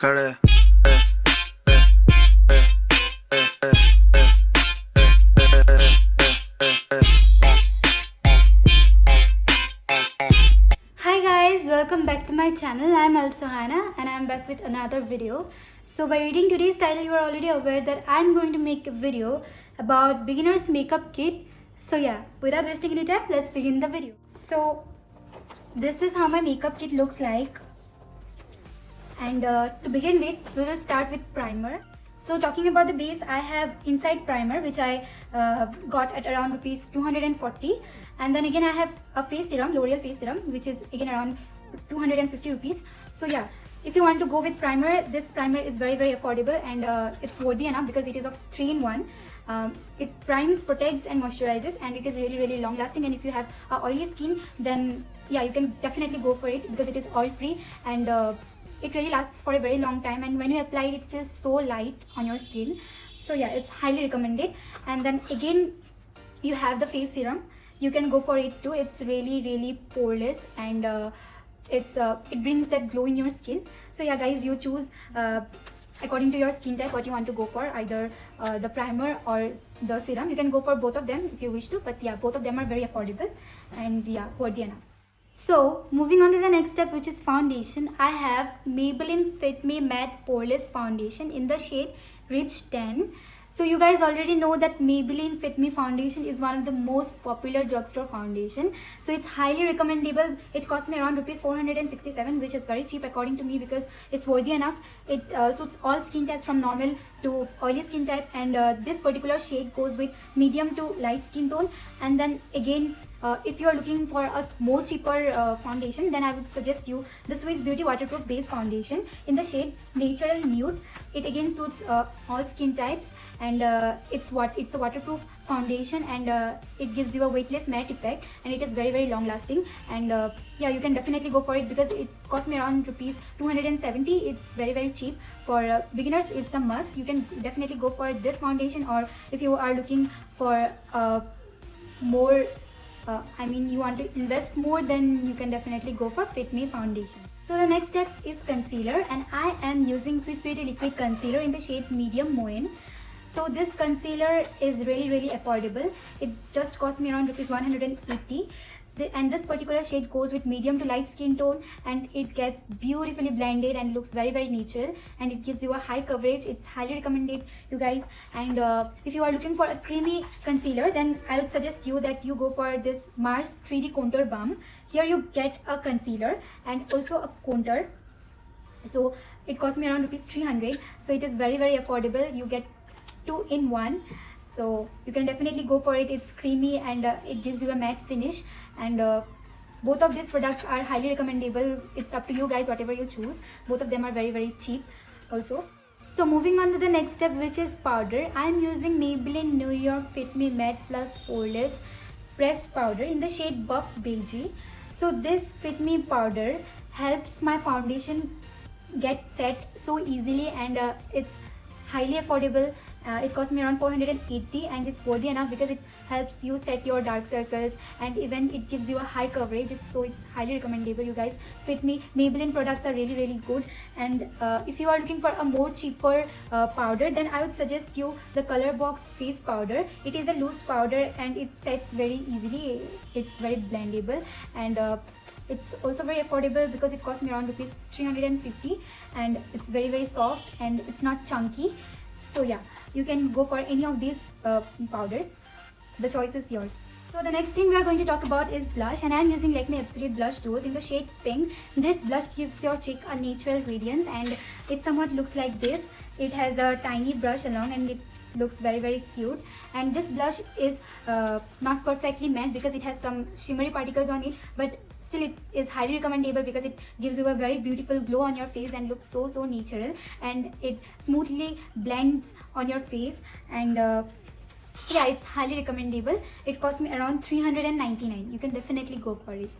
खड़े Hi guys, welcome back to my channel. I am Al-Suhana and I am back with another video. So by reading today's title, you are already aware that I am going to make a video about beginner's makeup kit. So yeah, without wasting any time, let's begin the video. So this is how my makeup kit looks like. And to begin with, we will start with primer. So talking about the base, I have Inside Primer, which I got at around rupees 240. And then again I have a face serum, L'Oreal face serum, which is again around 250 rupees. So yeah, if you want to go with primer, this primer is very affordable, and it's worthy enough because it is of 3-in-1. It primes, protects and moisturizes, and it is really long lasting. And if you have oily skin, then yeah, you can definitely go for it because it is oil free, and it really lasts for a very long time, and when you apply it, it feels so light on your skin. So yeah, it's highly recommended. And then again you have the face serum. You can go for it too. It's really poreless, and it brings that glow in your skin. So yeah guys, you choose according to your skin type what you want to go for, either the primer or the serum. You can go for both of them if you wish to, but yeah, both of them are very affordable and yeah, worthy enough. So moving on to the next step, which is foundation. I have Maybelline Fit Me Matte Poreless Foundation in the shade Rich 10. So you guys already know that Maybelline Fit Me foundation is one of the most popular drugstore foundation. So it's highly recommendable. It cost me around rupees 467, which is very cheap according to me because it's worthy enough. It suits all skin types from normal to oily skin type, and this particular shade goes with medium to light skin tone. And then again, if you are looking for a more cheaper foundation, then I would suggest you the Swiss Beauty Waterproof Base Foundation in the shade Natural Nude. It again suits all skin types, and it's a waterproof foundation, and it gives you a weightless matte effect, and it is very long lasting. And yeah, you can definitely go for it because it cost me around rupees 270. It's very cheap. For beginners, it's a must. You can definitely go for this foundation, or if you are looking for more you want to invest more, then you can definitely go for Fit Me foundation. So the next step is concealer, and I am using Swiss Beauty Liquid Concealer in the shade Medium Moen. So this concealer is really affordable. It just cost me around rupees 180. And this particular shade goes with medium to light skin tone, and it gets beautifully blended and looks very natural, and it gives you a high coverage. It's highly recommended, you guys. And if you are looking for a creamy concealer, then I would suggest you that you go for this Mars 3D Contour Balm. Here you get a concealer and also a contour. So it cost me around rupees 300. So it is very affordable. You get 2-in-1. So you can definitely go for it. It's creamy, and it gives you a matte finish, and both of these products are highly recommendable. It's up to you guys, whatever you choose. Both of them are very cheap also. So moving on to the next step, which is powder. I'm using Maybelline New York Fit Me Matte Plus Poreless Pressed Powder in the shade Buff Beige. So this Fit Me powder helps my foundation get set so easily, and it's highly affordable. It cost me around 480, and it's worthy enough because it helps you set your dark circles, and even it gives you a high coverage. It's highly recommendable, you guys. Fit Me Maybelline products are really good. And if you are looking for a more cheaper powder, then I would suggest you the Colorbox face powder. It is a loose powder, and it sets very easily. It's very blendable, and it's also very affordable because it cost me around rupees 350, and it's very soft, and it's not chunky. So yeah, you can go for any of these powders. The choice is yours. So the next thing we are going to talk about is blush, and I am using Lakme Absolute Blush Duos in the shade Pink. This blush gives your cheek a natural radiance, and it somewhat looks like this. It has a tiny brush along, and it looks very cute. And this blush is not perfectly matte because it has some shimmery particles on it, but still it is highly recommendable because it gives you a very beautiful glow on your face and looks so natural, and it smoothly blends on your face. And yeah, it's highly recommendable. It cost me around 399. You can definitely go for it.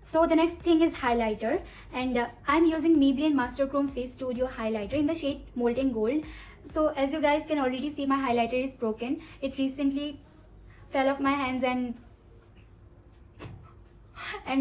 So the next thing is highlighter, and I'm using Maybelline Master Chrome Face Studio highlighter in the shade Molten Gold. So as you guys can already see, my highlighter is broken. It recently fell off my hands and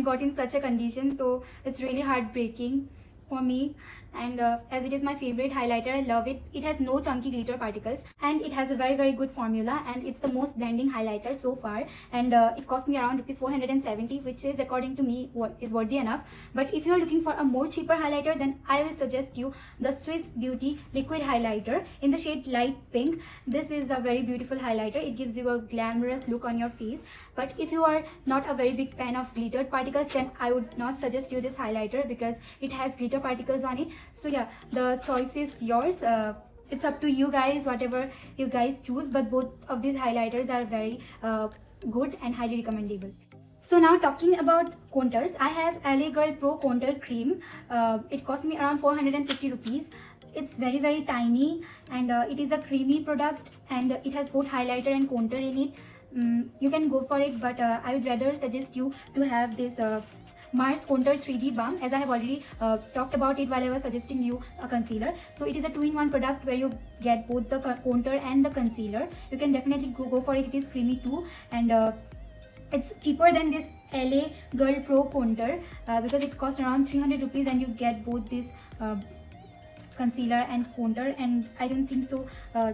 got in such a condition, so it's really heartbreaking for me. and as it is my favorite highlighter, I love it. It has no chunky glitter particles, and it has a very good formula, and it's the most blending highlighter so far, and it cost me around rupees 470, which is according to me is worthy enough. But if you are looking for a more cheaper highlighter, then I will suggest you the Swiss Beauty liquid highlighter in the shade light pink. This is a very beautiful highlighter. It gives you a glamorous look on your face. But if you are not a very big fan of glittered particles, then I would not suggest you this highlighter because it has glitter particles on it. So yeah, the choice is yours. It's up to you guys, whatever you guys choose, but both of these highlighters are very good and highly recommendable. So now talking about contours, I have LA Girl Pro Contour Cream. It cost me around 450 rupees. It's very tiny, and it is a creamy product, and it has both highlighter and contour in it. You can go for it, but I would rather suggest you to have this Mars Contour 3D Balm, as I have already talked about it while I was suggesting you a concealer. So it is a 2-in-1 product where you get both the contour and the concealer. You can definitely go for it. It is creamy too, and it's cheaper than this LA Girl Pro Contour because it costs around 300 rupees, and you get both this concealer and contour. And I don't think so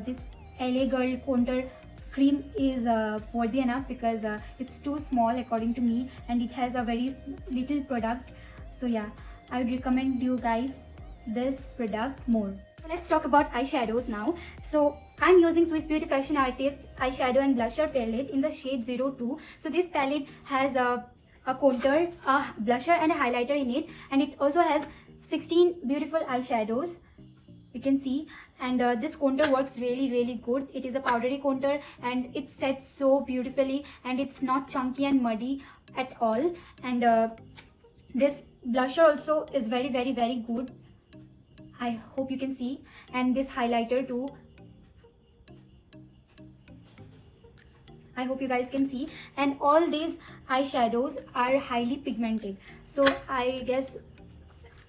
this LA Girl Contour cream is worthy enough because it's too small according to me, and it has a very little product. So yeah, I would recommend you guys this product more. Let's talk about eyeshadows now. So I'm using Swiss Beauty Fashion Artist eyeshadow and blusher palette in the shade 02. So this palette has a contour, a blusher and a highlighter in it, and it also has 16 beautiful eyeshadows, you can see. And this contour works really good. It is a powdery contour, and it sets so beautifully, and it's not chunky and muddy at all. And this blusher also is very good. I hope you can see. And this highlighter too, I hope you guys can see. And all these eyeshadows are highly pigmented, so I guess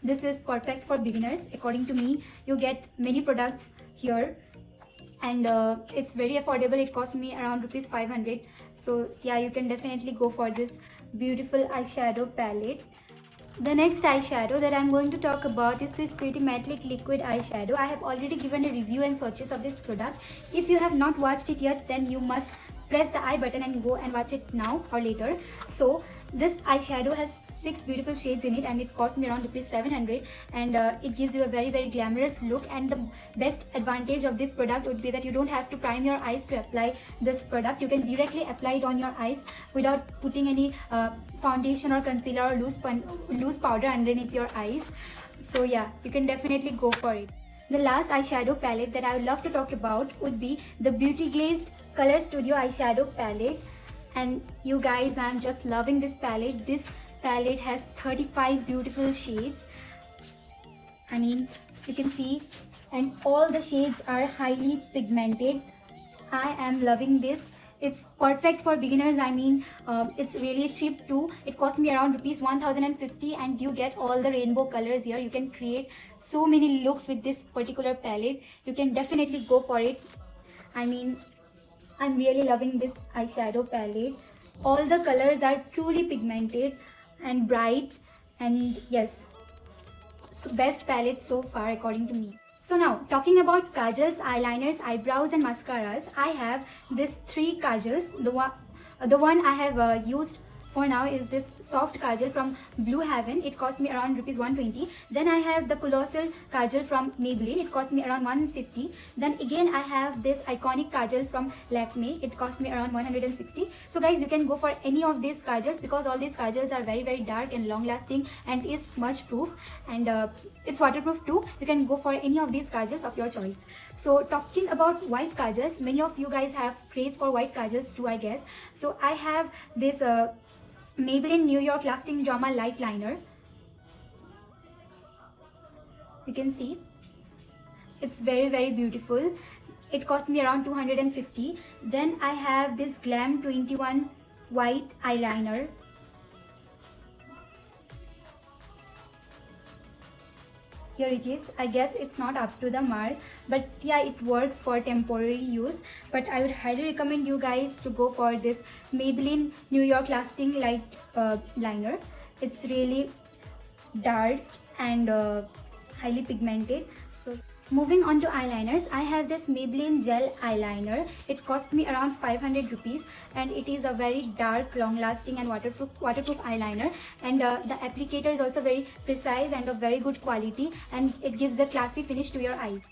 this is perfect for beginners according to me. You get many products here, and it's very affordable. It cost me around rupees 500. So yeah, you can definitely go for this beautiful eyeshadow palette. The next eyeshadow that I'm going to talk about is Swiss Beauty Metallic Liquid Eyeshadow. I have already given a review and swatches of this product. If you have not watched it yet, then you must press the I button and go and watch it now or later. So this eyeshadow has 6 beautiful shades in it, and it cost me around rupees 700, and it gives you a very glamorous look. And the best advantage of this product would be that you don't have to prime your eyes to apply this product. You can directly apply it on your eyes without putting any foundation or concealer or loose powder underneath your eyes. So yeah, you can definitely go for it. The last eyeshadow palette that I would love to talk about would be the Beauty Glazed Color Studio Eyeshadow Palette. And you guys, I'm just loving this palette. This palette has 35 beautiful shades. I mean, you can see, and all the shades are highly pigmented. I am loving this. It's perfect for beginners. I mean, it's really cheap too. It cost me around rupees 1050, and you get all the rainbow colors here. You can create so many looks with this particular palette. You can definitely go for it. I mean, I'm really loving this eyeshadow palette. All the colors are truly pigmented and bright, and yes, so best palette so far according to me. So now talking about kajals, eyeliners, eyebrows and mascaras, I have these 3 kajals. The one I have used for now is this soft kajal from Blue Heaven. It cost me around rupees 120. Then I have the colossal kajal from Maybelline. It cost me around 150. Then again I have this iconic kajal from Lakme. It cost me around 160. So guys, you can go for any of these kajals because all these kajals are very dark and long lasting and is smudge proof, and it's waterproof too. You can go for any of these kajals of your choice. So talking about white kajals, many of you guys have craze for white kajals too, I guess. So I have this Maybelline New York Lasting Drama Light Liner. You can see it's very beautiful. It cost me around 250. Then I have this Glam 21 white eyeliner. Here it is. I guess it's not up to the mark, but yeah, it works for temporary use. But I would highly recommend you guys to go for this Maybelline New York Lasting Light Liner. It's really dark and highly pigmented. So moving on to eyeliners, I have this Maybelline gel eyeliner. It cost me around 500 rupees and it is a very dark, long lasting and waterproof eyeliner, and the applicator is also very precise and of very good quality, and it gives a classy finish to your eyes.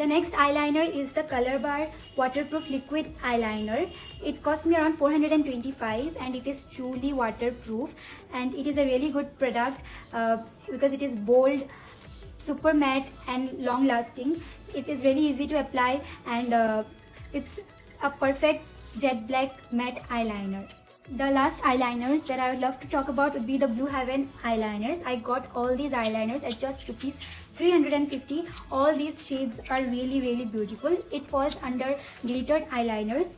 The next eyeliner is the Color Bar waterproof liquid eyeliner. It cost me around 425 and it is truly waterproof, and it is a really good product because it is bold, super matte and long lasting. It is really easy to apply, and it's a perfect jet black matte eyeliner. The last eyeliners that I would love to talk about would be the Blue Heaven eyeliners. I got all these eyeliners at just rupees 350. All these shades are really beautiful. It falls under glittered eyeliners.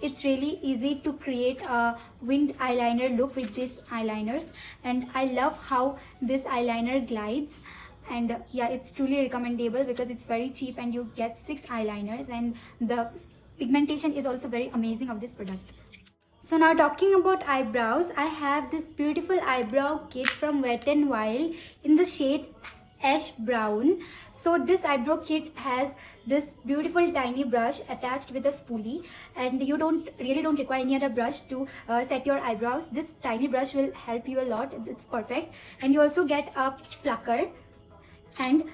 It's really easy to create a winged eyeliner look with these eyeliners, and I love how this eyeliner glides. And yeah, it's truly recommendable because it's very cheap and you get 6 eyeliners, and the pigmentation is also very amazing of this product. So now talking about eyebrows, I have this beautiful eyebrow kit from Wet n Wild in the shade Ash Brown. So this eyebrow kit has this beautiful tiny brush attached with a spoolie, and you don't require any other brush to set your eyebrows. This tiny brush will help you a lot. It's perfect. And you also get a plucker, and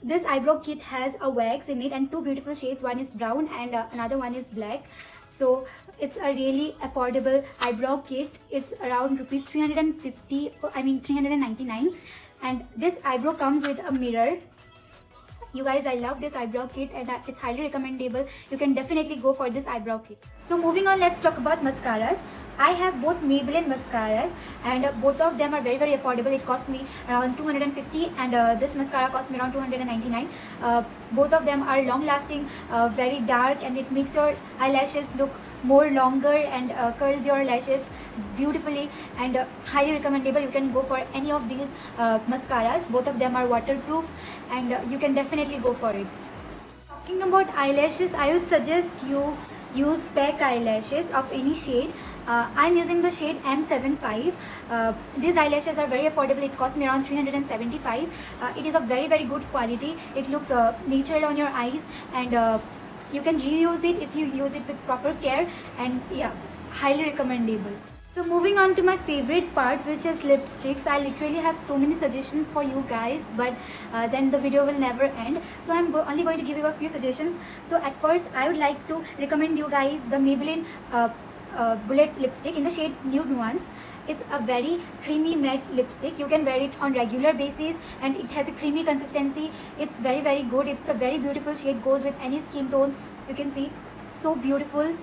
this eyebrow kit has a wax in it and 2 beautiful shades. One is brown and another one is black. So it's a really affordable eyebrow kit. It's around rupees 399, and this eyebrow comes with a mirror. You guys, I love this eyebrow kit and it's highly recommendable. You can definitely go for this eyebrow kit. So moving on, let's talk about mascaras. I have both Maybelline mascaras, and both of them are very affordable. It cost me around 250 and this mascara cost me around 299. Both of them are long lasting, very dark, and it makes your eyelashes look more longer and curls your lashes beautifully, and highly recommendable. You can go for any of these mascaras. Both of them are waterproof, and you can definitely go for it. Talking about eyelashes, I would suggest you use pack eyelashes of any shade. I'm using the shade M75. These eyelashes are very affordable. It cost me around 375. It is of very good quality. It looks natural on your eyes, and you can reuse it if you use it with proper care, and yeah, highly recommendable. So moving on to my favorite part, which is lipsticks. I literally have so many suggestions for you guys, but then the video will never end. So I'm only going to give you a few suggestions. So at first, I would like to recommend you guys the Maybelline Bullet lipstick in the shade Nude Nuance. It's a very creamy matte lipstick. You can wear it on regular basis, and it has a creamy consistency. It's very good. It's a very beautiful shade, goes with any skin tone. You can see, so beautiful.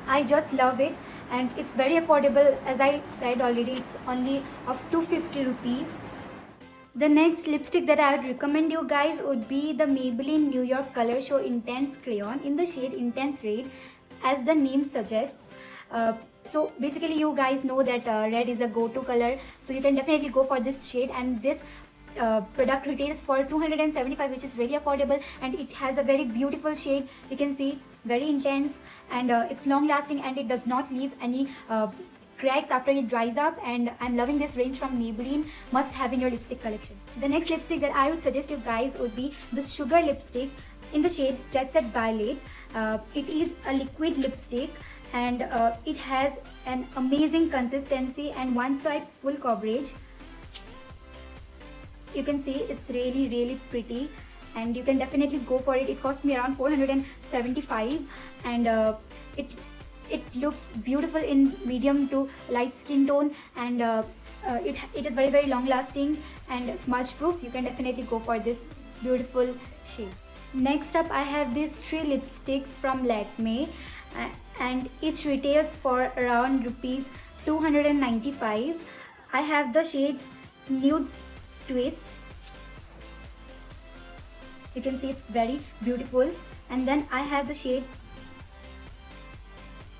I just love it, and it's very affordable. As I said already, it's only of 250 rupees. The next lipstick that I would recommend you guys would be the Maybelline New York Color Show Intense Crayon in the shade Intense Red, as the name suggests. So basically, you guys know that red is a go-to color, so you can definitely go for this shade. And this product retails for 275, which is really affordable, and it has a very beautiful shade. You can see, very intense, and it's long lasting, and it does not leave any cracks after it dries up. And I'm loving this range from Maybelline. Must have in your lipstick collection. The next lipstick that I would suggest you guys would be this Sugar lipstick in the shade Jet Set Violet. It is a liquid lipstick, and it has an amazing consistency and one side full coverage. You can see it's really pretty, and you can definitely go for it. It cost me around 475, and it looks beautiful in medium to light skin tone, and it is very long lasting and smudge proof. You can definitely go for this beautiful shade. Next up, I have these 3 lipsticks from Lakme, and each retails for around rupees 295. I have the shades Nude Twist. You can see it's very beautiful. And then I have the shade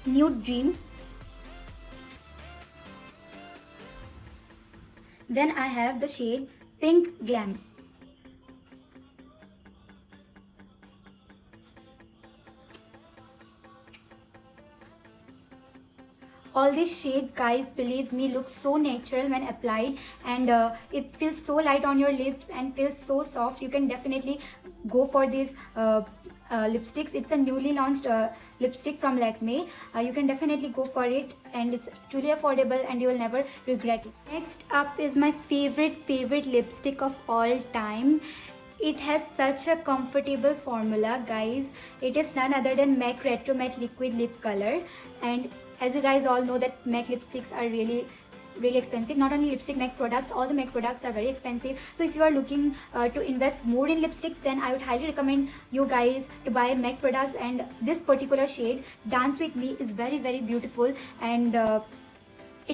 Nude Dream. Then I have the shade Pink Glam. all this shade, guys, believe me, looks so natural when applied, and it feels so light on your lips and feels so soft. You can definitely go for these lipsticks. It's a newly launched lipstick from Lakme. You can definitely go for it, and it's truly affordable and you will never regret it. Next up is my favorite lipstick of all time. It has such a comfortable formula, guys. It is none other than MAC Retro Matte Liquid Lip Color, and as you guys all know that MAC lipsticks are really expensive. Not only lipstick, MAC products, all the MAC products are very expensive. So if you are looking to invest more in lipsticks, then I would highly recommend you guys to buy MAC products. And this particular shade, Dance With Me, is very beautiful, and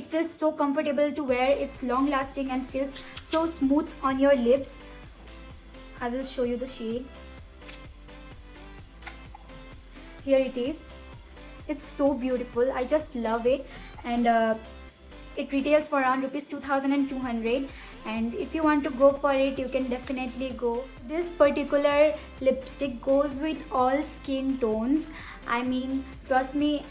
it feels so comfortable to wear. It's long lasting and feels so smooth on your lips. I will show you the shade. Here it is. It's so beautiful. I just love it, and it retails for around rupees 2200, and if you want to go for it, you can definitely go. This particular lipstick goes with all skin tones. I mean, trust me,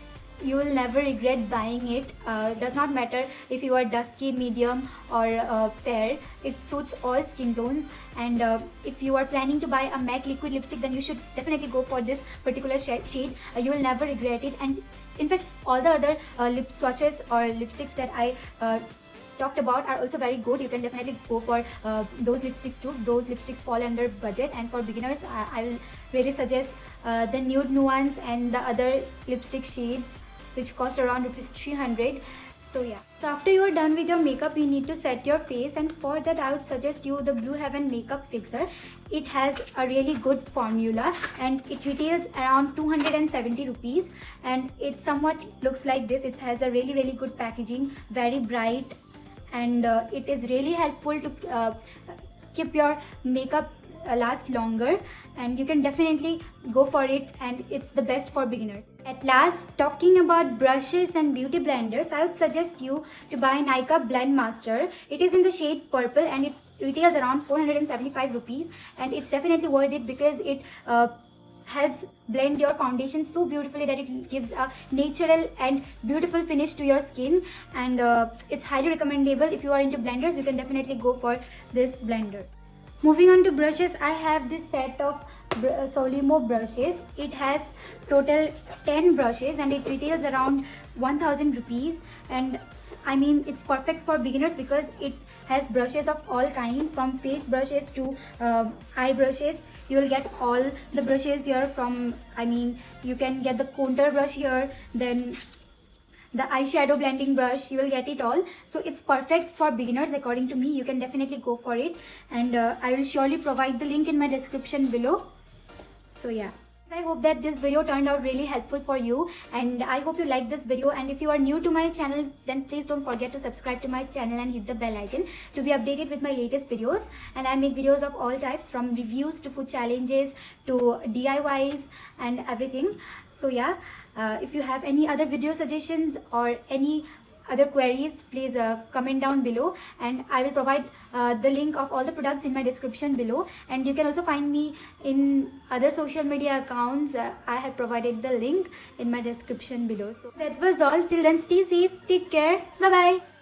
you will never regret buying it. Does not matter if you are dusky, medium or fair. It suits all skin tones, and if you are planning to buy a MAC liquid lipstick, then you should definitely go for this particular shade. You will never regret it. And in fact, all the other lip swatches or lipsticks that I talked about are also very good. You can definitely go for those lipsticks too. Those lipsticks fall under budget, and for beginners, I will really suggest the Nude Nuance and the other lipstick shades, which cost around rupees 300. So yeah, so after you are done with your makeup, you need to set your face, and for that I would suggest you the Blue Heaven Makeup Fixer. It has a really good formula, and it retails around 270 rupees, and it somewhat looks like this. It has a really good packaging, very bright, and it is really helpful to keep your makeup last longer, and you can definitely go for it, and it's the best for beginners. At last, talking about brushes and beauty blenders, I would suggest you to buy Nykaa Blend Master. It is in the shade purple, and it retails around 475 rupees, and it's definitely worth it because it helps blend your foundation so beautifully that it gives a natural and beautiful finish to your skin, and it's highly recommendable. If you are into blenders, you can definitely go for this blender. Moving on to brushes, I have this set of Solimo brushes. It has total 10 brushes, and it retails around 1000 rupees, and I mean, it's perfect for beginners because it has brushes of all kinds, from face brushes to eye brushes. You will get all the brushes here from, I mean, you can get the contour brush here, then the eyeshadow blending brush, you will get it all. So it's perfect for beginners according to me. You can definitely go for it, and I will surely provide the link in my description below. So yeah, I hope that this video turned out really helpful for you, and I hope you like this video. And if you are new to my channel, then please don't forget to subscribe to my channel and hit the bell icon to be updated with my latest videos. And I make videos of all types, from reviews to food challenges to DIYs and everything. So yeah, if you have any other video suggestions or any other queries, please comment down below, and I will provide the link of all the products in my description below. And you can also find me in other social media accounts. I have provided the link in my description below. So that was all. Till then, stay safe, take care, bye bye.